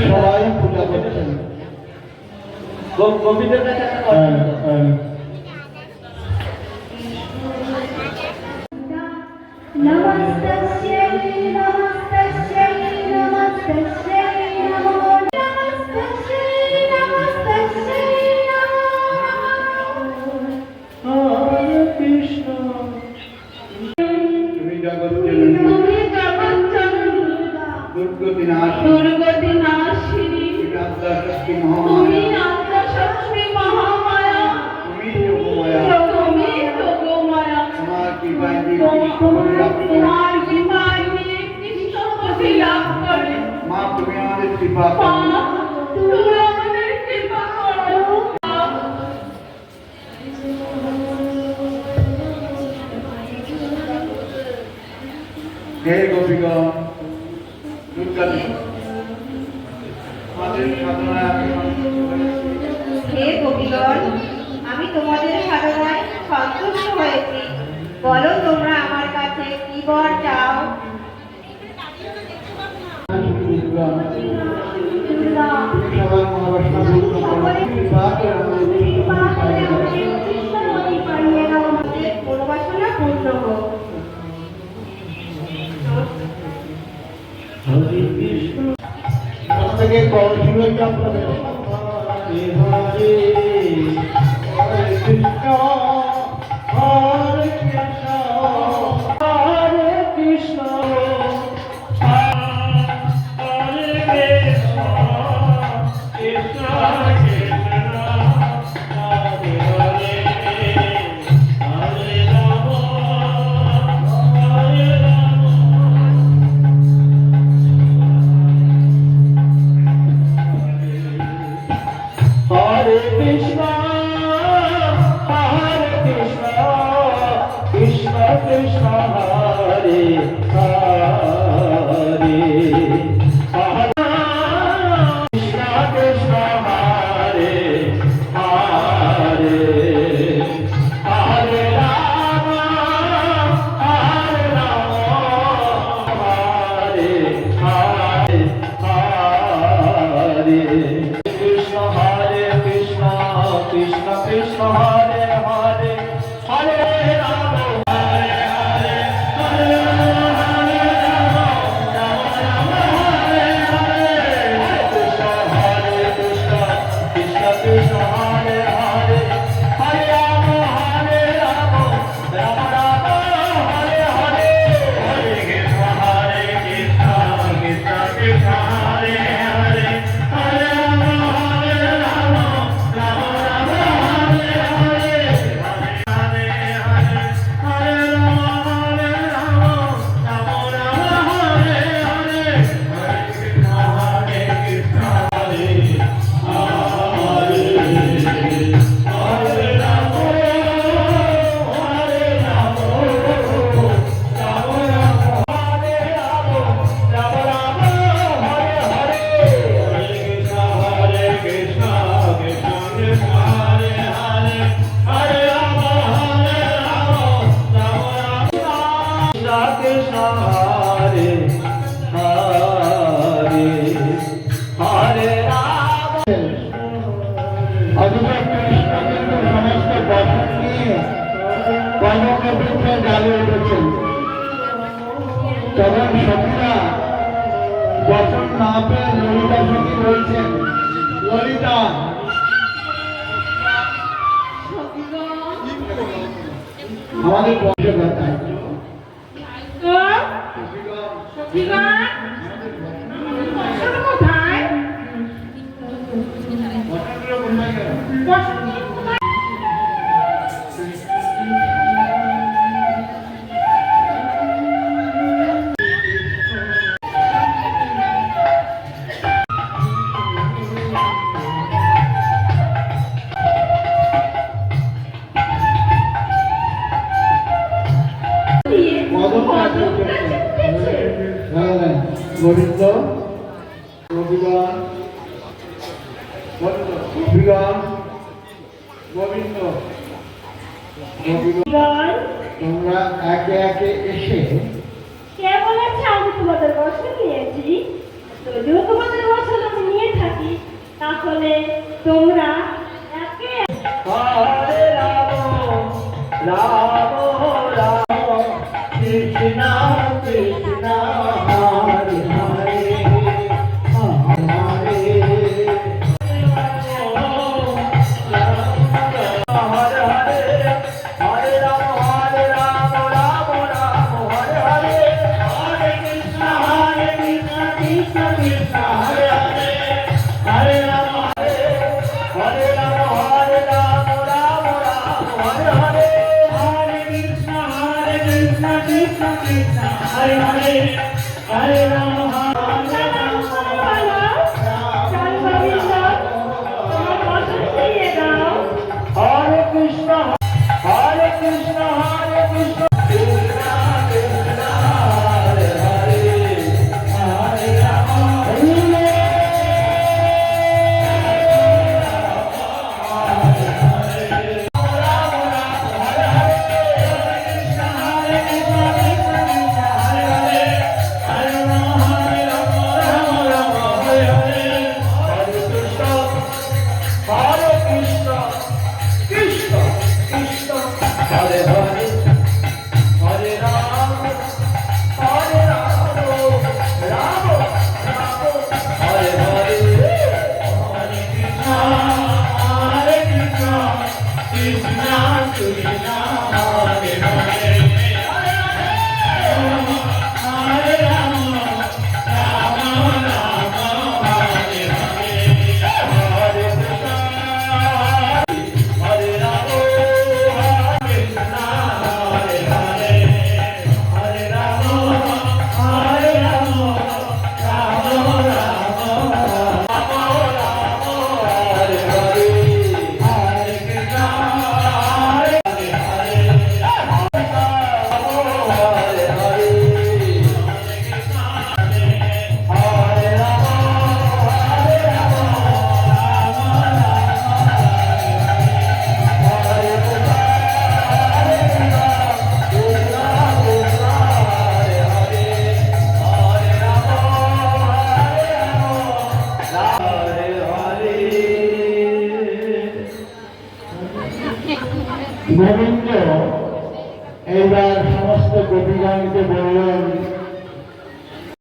সবাই পূজা করছেন। গোপীদের কাছে নমস্তস্যৈ নমস্তস্যৈ নমস্তস্যৈ নমো নমস্তস্যৈ নমস্তস্যৈ নমো। হরে কৃষ্ণ। তুমি জগৎজননী দুর্গতিনাশিনী তুমি আদ্যাশক্তি মহামায়া তুমি যোগমায়া তোমার কৃপায় কৃষ্ণপতি লাভ করে। মা তুমি আমাদের কৃপা করো। হে গোপীগণ, হে গোপীগণ, আমি তোমাদের সাধনায় সন্তুষ্ট হয়েছি। বলো তোমরা আমার কাছে কি বর চাও? মনোবাসনা পূর্ণ হোক। হরে কৃষ্ণ। প্রত্যেকে কৌশলটা প্রবেশ। হরে হরে কৃষ্ণ হরে কৃষ্ণ হরে কৃষ্ণ হরে কৃষ্ণ কৃষ্ণ কৃষ্ণ হরে হরে হরে রাম হরে Ram. Hare Krishna, Hare Krishna, Krishna Krishna, Hare Hare, Krishna Krishna, Hare Hare, Hare Rama, Hare Rama, Hare Hare, Hare Krishna, Hare Krishna, Krishna Krishna, Hare Hare, Hare Rama, Hare Hare, Hare Rama, Hare Rama, Rama Rama, Hare Hare, Krishna, Hare Krishna, Krishna Krishna, Hare Hare, Hare Rama, Hare Rama, Rama Rama, Hare Hare, Hare Krishna, Hare Krishna, Krishna Krishna, Hare Hare, Hare Rama, Hare Rama, Rama Rama, Hare Hare, Hare Hare, Hare Rama, Hare Rama, Rama Rama, Hare Hare, Hare Krishna, Hare Krishna, Hare Hare, Hare Rama, Hare Rama, Rama Rama, Hare Rama, Rama Rama, Hare Hare, Hare Krishna, Hare Krishna, Krishna Krishna, Hare Hare, Hare Rama, Hare Rama, Rama Rama, Krishna Krishna, Hare Hare, Hare Rama। অথবা কৃষ্ণ কিন্তু সমস্ত বসন নিয়ে কর্মক্ষেত্রে জ্বালিয়ে উঠেছেন। তখন সখীরা বসন না পেয়ে ললিতা সখী বলছেন, ললিতা আমাদের বংশ কথায় গোবিন্দ গোপীগণ গোপীগণ গোবিন্দ গোপীগণ তোমরা একে একে এসে কে বলেছে আমি তোমাদের বসে নিয়েছি? যদিও তোমাদের বসে আমি তোমরা একে হরে রাম রাম রাম কৃষ্ণ কৃষ্ণ হরে হরে হরে হরে হরে রাম রাম রাম হরে হরে হরে কৃষ্ণ কৃষ্ণ কৃষ্ণ হরে হরে হরে রাম হরে রাম রাম রাম হরে হরে হরে কৃষ্ণ কৃষ্ণ কৃষ্ণ হরে হরে হরে রাম হরে রাম চল গোবিন্দ তোমার বচন দিয়ে দাও হরে কৃষ্ণ হরে কৃষ্ণ হরে Krishna Krishna Krishna Hare Hare Hare Ram Hare Krishna, Krishna Krishna, Hare Hare, Hare Rama, Hare Rama, Rama Rama, Hare Hare, Hare Krishna, Krishna Krishna, Hare Hare, Hare Rama, Rama Rama, Hare Hare, Hare Krishna. Hare Rama, Hare Krishna, Hare Hare, Hare Rama, Hare Rama, Rama Rama, Rama Rama, Hare Hare, Hare Krishna, Hare Hare, Hare Hare, Hare Rama, Hare Rama, Govinda এইবার সমস্ত গোপীগণকে বললেন